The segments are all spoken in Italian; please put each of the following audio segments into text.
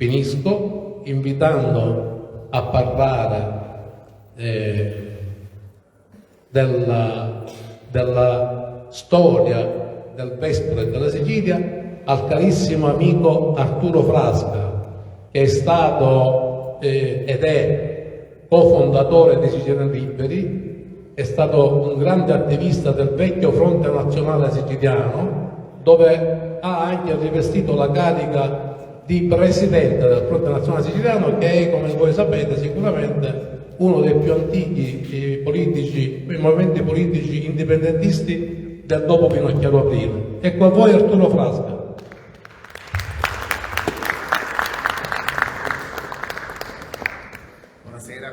Finisco invitando a parlare della storia del Vespro e della Sicilia al carissimo amico Arturo Frasca, che è stato ed è cofondatore di Siciliani Liberi, è stato un grande attivista del vecchio Fronte Nazionale Siciliano, dove ha anche rivestito la carica di presidente del Fronte Nazionale Siciliano, che è, come voi sapete, sicuramente uno dei più antichi movimenti politici indipendentisti del dopo Finocchiaro Aprile. Ecco a voi Arturo Frasca. Buonasera.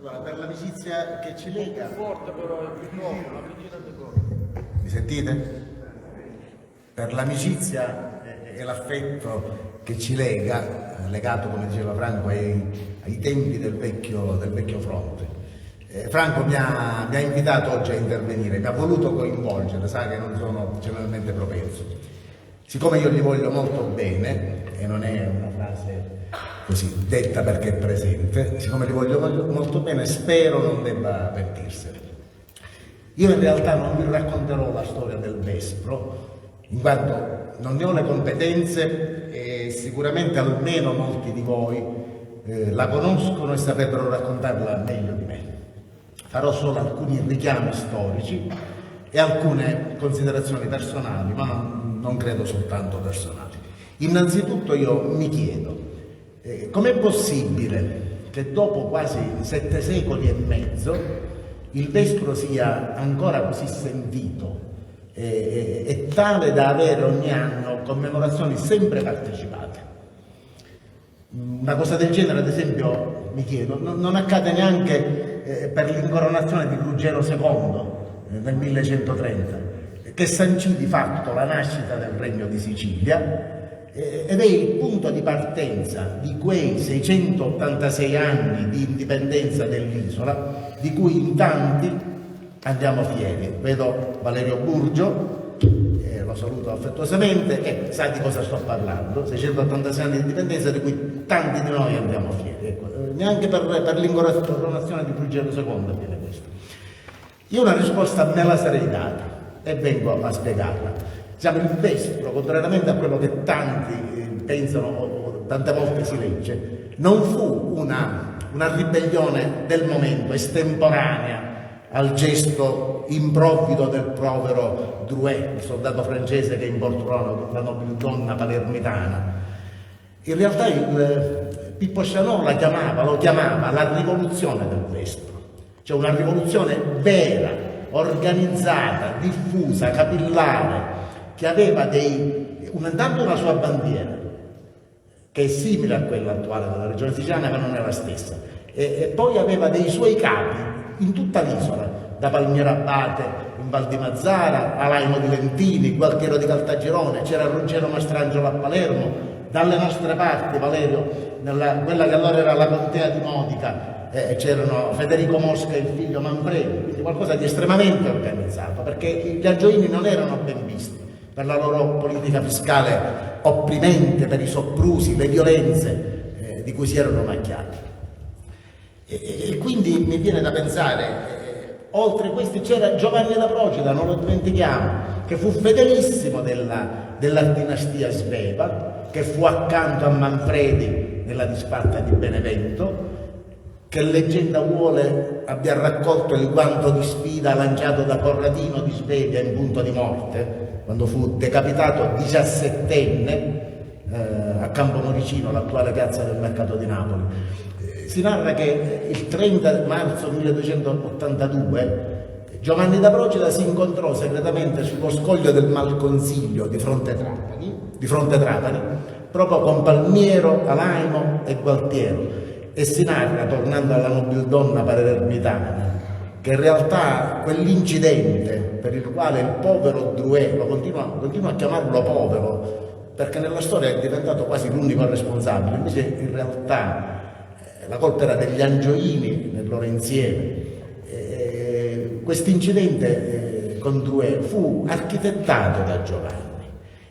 Allora, per l'amicizia che ci lega... Mi sentite? Per l'amicizia e l'affetto che ci lega, legato, come diceva Franco, ai tempi del vecchio fronte. Franco mi ha invitato oggi a intervenire, mi ha voluto coinvolgere, sa che non sono generalmente propenso. Siccome io gli voglio molto bene, e non è una frase così detta perché è presente, siccome gli voglio molto bene, spero non debba pentirsene. Io in realtà non vi racconterò la storia del Vespro, in quanto non ne ho le competenze e sicuramente almeno molti di voi la conoscono e saprebbero raccontarla meglio di me. Farò solo alcuni richiami storici e alcune considerazioni personali, ma non credo soltanto personali. Innanzitutto io mi chiedo, com'è possibile che dopo quasi 7 secoli e mezzo il Vespro sia ancora così sentito e tale da avere ogni anno commemorazioni sempre partecipate? Una cosa del genere, ad esempio, mi chiedo, non accade neanche per l'incoronazione di Ruggero II nel 1130, che sancì di fatto la nascita del Regno di Sicilia ed è il punto di partenza di quei 686 anni di indipendenza dell'isola, di cui in tanti andiamo fieri. Vedo Valerio Burgio, lo saluto affettuosamente, e sa di cosa sto parlando. 686 anni di indipendenza di cui tanti di noi andiamo fieri. Ecco, neanche per l'incoronazione di Ruggero II avviene questo. Io una risposta me la sarei data e vengo a spiegarla. Diciamo, il Vespro, contrariamente a quello che tanti pensano o tante volte si legge, non fu una ribellione del momento, estemporanea al gesto improvvido del povero Drouet, il soldato francese che importunò la nobildonna palermitana. In realtà Pippo Chanot lo chiamava la rivoluzione del Vespro, cioè una rivoluzione vera, organizzata, diffusa, capillare, che aveva intanto una sua bandiera, che è simile a quella attuale della regione siciliana, ma non è la stessa, e poi aveva dei suoi capi in tutta l'isola, da Palmiero Abate in Val di Mazzara, a Laimo di Lentini, Gualtiero di Caltagirone, c'era Ruggero Mastrangelo a Palermo, dalle nostre parti, Valerio, quella che allora era la contea di Modica, c'erano Federico Mosca e il figlio Manfredi, quindi qualcosa di estremamente organizzato, perché gli Aggioini non erano ben visti per la loro politica fiscale opprimente, per i soprusi, le violenze di cui si erano macchiati. E quindi mi viene da pensare, oltre questi c'era Giovanni da Procida, non lo dimentichiamo, che fu fedelissimo della dinastia Sveva, che fu accanto a Manfredi nella disfatta di Benevento, che leggenda vuole abbia raccolto il guanto di sfida lanciato da Corradino di Svevia in punto di morte, quando fu decapitato 17enne a Campomoricino, l'attuale piazza del Mercato di Napoli. Si narra che il 30 marzo 1282 Giovanni da Procida si incontrò segretamente sullo scoglio del Malconsiglio di fronte Trapani, proprio con Palmiero, Alaimo e Gualtiero, e si narra, tornando alla nobildonna palermitana, che in realtà quell'incidente per il quale il povero Drouet, lo continua a chiamarlo povero, perché nella storia è diventato quasi l'unico responsabile, invece in realtà la colpa era degli Angioini nel loro insieme. Quest'incidente con Drouet fu architettato da Giovanni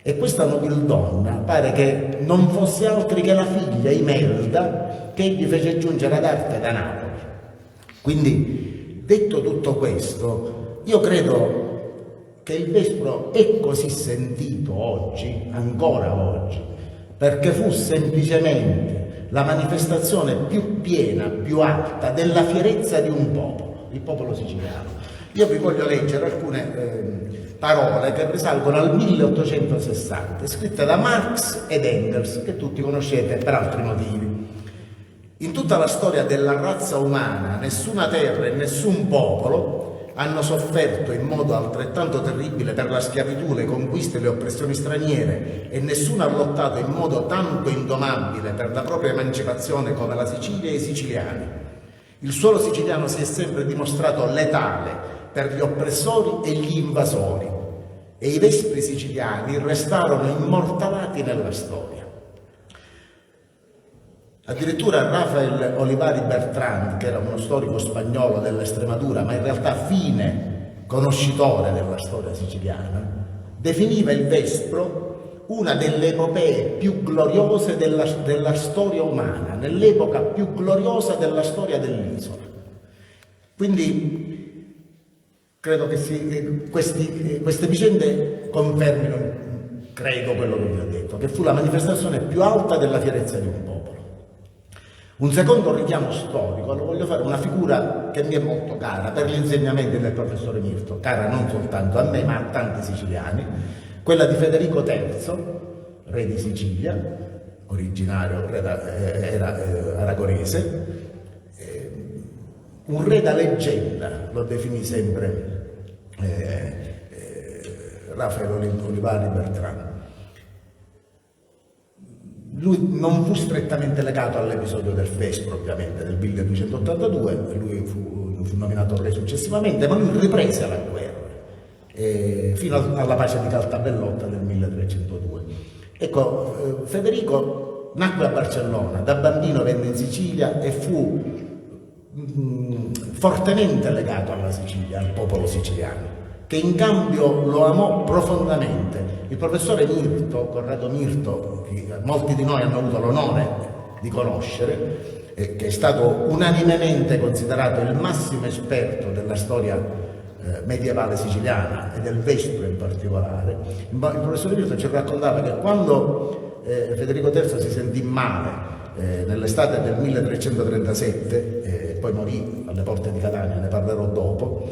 E questa nobildonna pare che non fosse altri che la figlia Imelda che gli fece giungere ad arte da Napoli. Quindi, detto tutto questo, io credo che il Vespro è così sentito oggi, ancora oggi, perché fu semplicemente la manifestazione più piena, più alta della fierezza di un popolo, il popolo siciliano. Io vi voglio leggere alcune parole che risalgono al 1860, scritte da Marx ed Engels, che tutti conoscete per altri motivi. In tutta la storia della razza umana, nessuna terra e nessun popolo hanno sofferto in modo altrettanto terribile per la schiavitù, le conquiste e le oppressioni straniere, e nessuno ha lottato in modo tanto indomabile per la propria emancipazione come la Sicilia e i siciliani. Il suolo siciliano si è sempre dimostrato letale per gli oppressori e gli invasori, e i vespri siciliani restarono immortalati nella storia. Addirittura Rafael Olivari Bertrand, che era uno storico spagnolo dell'Estremadura, ma in realtà fine conoscitore della storia siciliana, definiva il Vespro una delle epopee più gloriose della storia umana, nell'epoca più gloriosa della storia dell'isola. Quindi credo che queste vicende confermino, credo, quello che vi ho detto, che fu la manifestazione più alta della fierezza di un popolo. Un secondo richiamo storico lo voglio fare una figura che mi è molto cara per gli insegnamenti del professore Mirto, cara non soltanto a me ma a tanti siciliani, quella di Federico III, re di Sicilia, originario, era aragonese, un re da leggenda, lo definì sempre Rafael Olivari Bertrand. Lui non fu strettamente legato all'episodio del Vespro, ovviamente, del 1282, lui fu nominato re successivamente, ma lui riprese la guerra fino alla pace di Caltabellotta del 1302. Ecco, Federico nacque a Barcellona, da bambino venne in Sicilia e fu fortemente legato alla Sicilia, al popolo siciliano, che in cambio lo amò profondamente. Il professore Mirto, Corrado Mirto, che molti di noi hanno avuto l'onore di conoscere, che è stato unanimemente considerato il massimo esperto della storia medievale siciliana e del Vespro in particolare, il professore Mirto ci raccontava che quando Federico III si sentì male nell'estate del 1337, poi morì alle porte di Catania, ne parlerò dopo,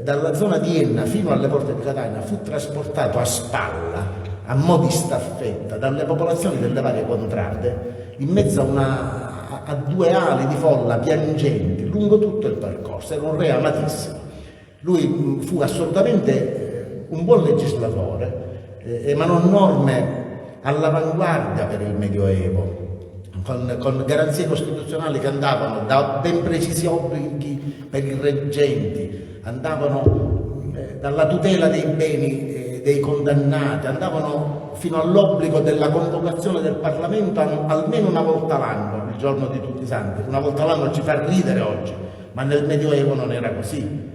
dalla zona di Enna fino alle porte di Catania fu trasportato a spalla, a mo' di staffetta, dalle popolazioni delle varie contrade, in mezzo a due ali di folla piangenti lungo tutto il percorso. Era un re amatissimo. Lui fu assolutamente un buon legislatore, emanò norme all'avanguardia per il Medioevo, con garanzie costituzionali che andavano da ben precisi obblighi per i reggenti, andavano dalla tutela dei beni dei condannati, andavano fino all'obbligo della convocazione del Parlamento almeno una volta l'anno, il giorno di Tutti i Santi. Una volta l'anno ci fa ridere oggi, ma nel Medioevo non era così.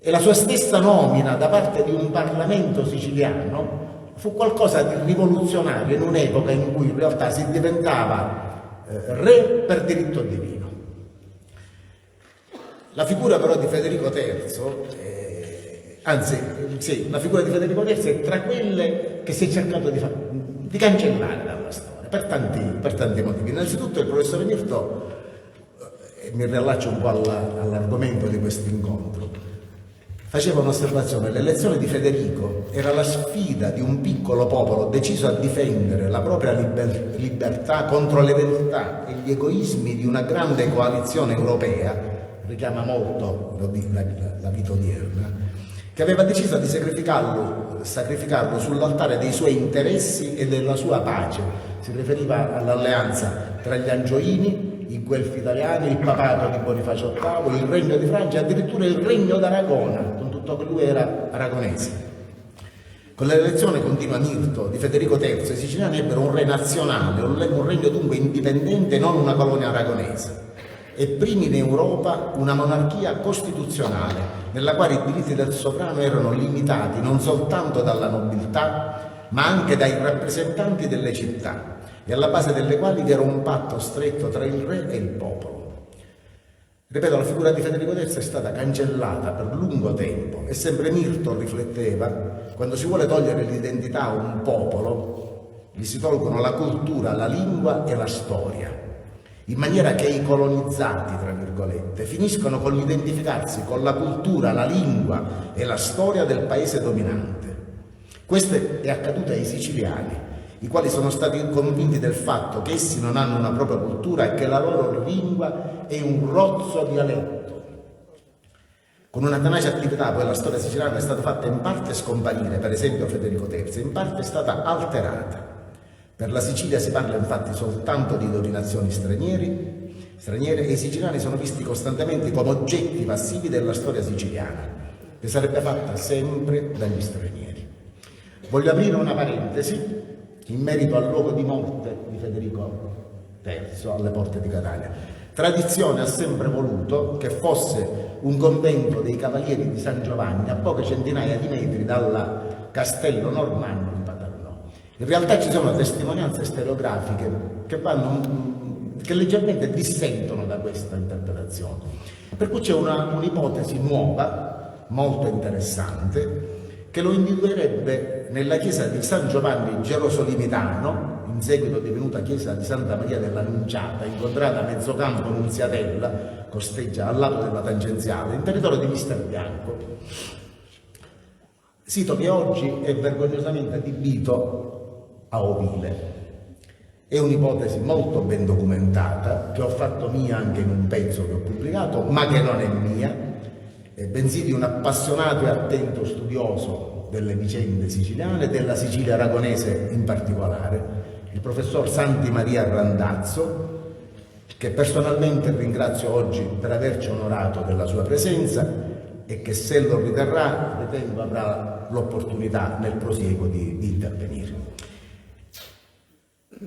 E la sua stessa nomina da parte di un Parlamento siciliano fu qualcosa di rivoluzionario in un'epoca in cui in realtà si diventava re per diritto divino. La figura però di Federico III, la figura di Federico III è tra quelle che si è cercato di cancellare dalla storia, per tanti motivi. Innanzitutto il professore Mirto, mi riallaccio un po' all'argomento di questo incontro, faceva un'osservazione: l'elezione di Federico era la sfida di un piccolo popolo deciso a difendere la propria libertà contro le veltà e gli egoismi di una grande coalizione europea, richiama molto la vita odierna, che aveva deciso di sacrificarlo sull'altare dei suoi interessi e della sua pace. Si riferiva all'alleanza tra gli Angioini, i Guelfi italiani, il papato di Bonifacio VIII, il regno di Francia e addirittura il regno d'Aragona, con tutto che lui era aragonese. Con l'elezione, continua Mirto, di Federico III, i siciliani ebbero un re nazionale, un regno dunque indipendente e non una colonia aragonese, e primi in Europa una monarchia costituzionale, nella quale i diritti del sovrano erano limitati non soltanto dalla nobiltà, ma anche dai rappresentanti delle città, e alla base delle quali vi era un patto stretto tra il re e il popolo. Ripeto, la figura di Federico III è stata cancellata per lungo tempo e sempre Milton rifletteva: quando si vuole togliere l'identità a un popolo, gli si tolgono la cultura, la lingua e la storia, in maniera che i colonizzati, tra virgolette, finiscono con l'identificarsi con la cultura, la lingua e la storia del paese dominante. Questo è accaduto ai siciliani, i quali sono stati convinti del fatto che essi non hanno una propria cultura e che la loro lingua è un rozzo dialetto. Con una tenace attività poi la storia siciliana è stata fatta in parte scomparire, per esempio Federico III, in parte è stata alterata. Per la Sicilia si parla infatti soltanto di dominazioni straniere e i siciliani sono visti costantemente come oggetti passivi della storia siciliana, che sarebbe fatta sempre dagli stranieri. Voglio aprire una parentesi in merito al luogo di morte di Federico III, alle porte di Catania. Tradizione ha sempre voluto che fosse un convento dei Cavalieri di San Giovanni a poche centinaia di metri dal castello normanno di Paternò. In realtà ci sono testimonianze storiografiche che leggermente dissentono da questa interpretazione. Per cui c'è un'ipotesi nuova, molto interessante, che lo individuerebbe nella chiesa di San Giovanni Gerosolimitano, in seguito divenuta chiesa di Santa Maria dell'Annunciata, incontrata a Mezzocampo Nunziatella, costeggia al lato della tangenziale, in territorio di Mister Bianco, sito che oggi è vergognosamente adibito a ovile. È un'ipotesi molto ben documentata, che ho fatto mia anche in un pezzo che ho pubblicato, ma che non è mia, bensì di un appassionato e attento studioso delle vicende siciliane, della Sicilia aragonese in particolare, il professor Santi Maria Randazzo, che personalmente ringrazio oggi per averci onorato della sua presenza e che, se lo riterrà, ritengo avrà l'opportunità nel prosieguo di intervenire.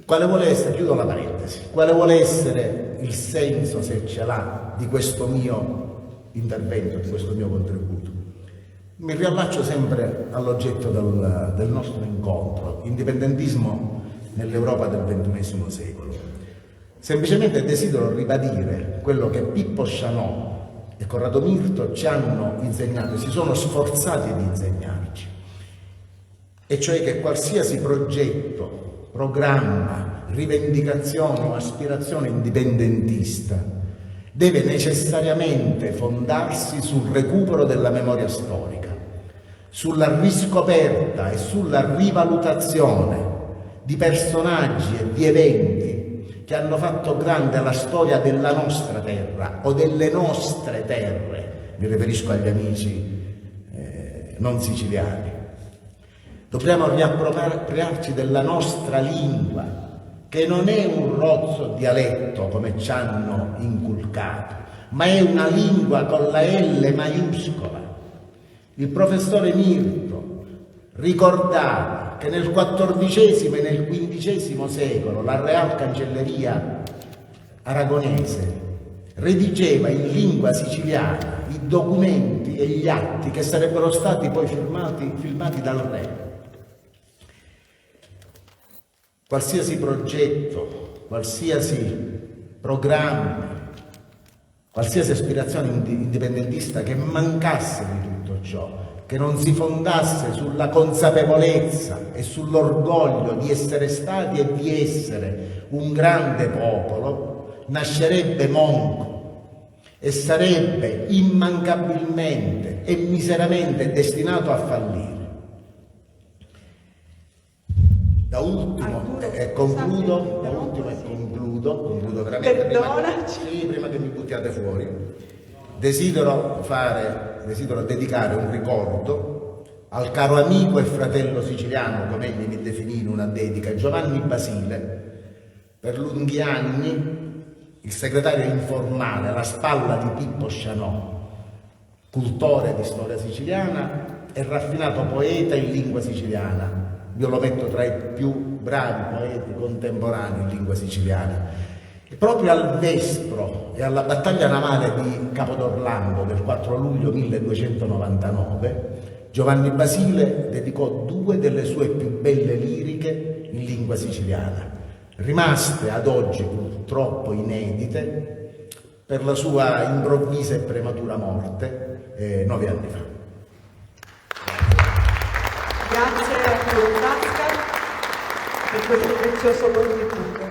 Quale vuole essere, chiudo la parentesi, quale vuole essere il senso, se ce l'ha, di questo mio intervento, di questo mio contributo? Mi riallaccio sempre all'oggetto del nostro incontro, indipendentismo nell'Europa del XXI secolo. Semplicemente desidero ribadire quello che Pippo Chanot e Corrado Mirto ci hanno insegnato, si sono sforzati di insegnarci, e cioè che qualsiasi progetto, programma, rivendicazione o aspirazione indipendentista deve necessariamente fondarsi sul recupero della memoria storica, sulla riscoperta e sulla rivalutazione di personaggi e di eventi che hanno fatto grande la storia della nostra terra o delle nostre terre, mi riferisco agli amici non siciliani. Dobbiamo riappropriarci della nostra lingua, che non è un rozzo dialetto come ci hanno inculcato, ma è una lingua con la L maiuscola. Il professore Mirto ricordava che nel XIV e nel XV secolo la Real Cancelleria aragonese redigeva in lingua siciliana i documenti e gli atti che sarebbero stati poi firmati dal re. Qualsiasi progetto, qualsiasi programma, qualsiasi aspirazione indipendentista che mancasse di tutto ciò, che non si fondasse sulla consapevolezza e sull'orgoglio di essere stati e di essere un grande popolo, nascerebbe monco e sarebbe immancabilmente e miseramente destinato a fallire. Da ultimo, e concludo veramente, prima che mi buttiate fuori, desidero dedicare un ricordo al caro amico e fratello siciliano, come egli mi definì in una dedica, Giovanni Basile, per lunghi anni il segretario informale alla spalla di Pippo Chanot, cultore di storia siciliana e raffinato poeta in lingua siciliana. Io lo metto tra i più bravi poeti contemporanei in lingua siciliana. E proprio al Vespro e alla battaglia navale di Capodorlando del 4 luglio 1299, Giovanni Basile dedicò 2 delle sue più belle liriche in lingua siciliana, rimaste ad oggi purtroppo inedite per la sua improvvisa e prematura morte 9 anni fa. Grazie a Arturo Frasca per questo prezioso contributo.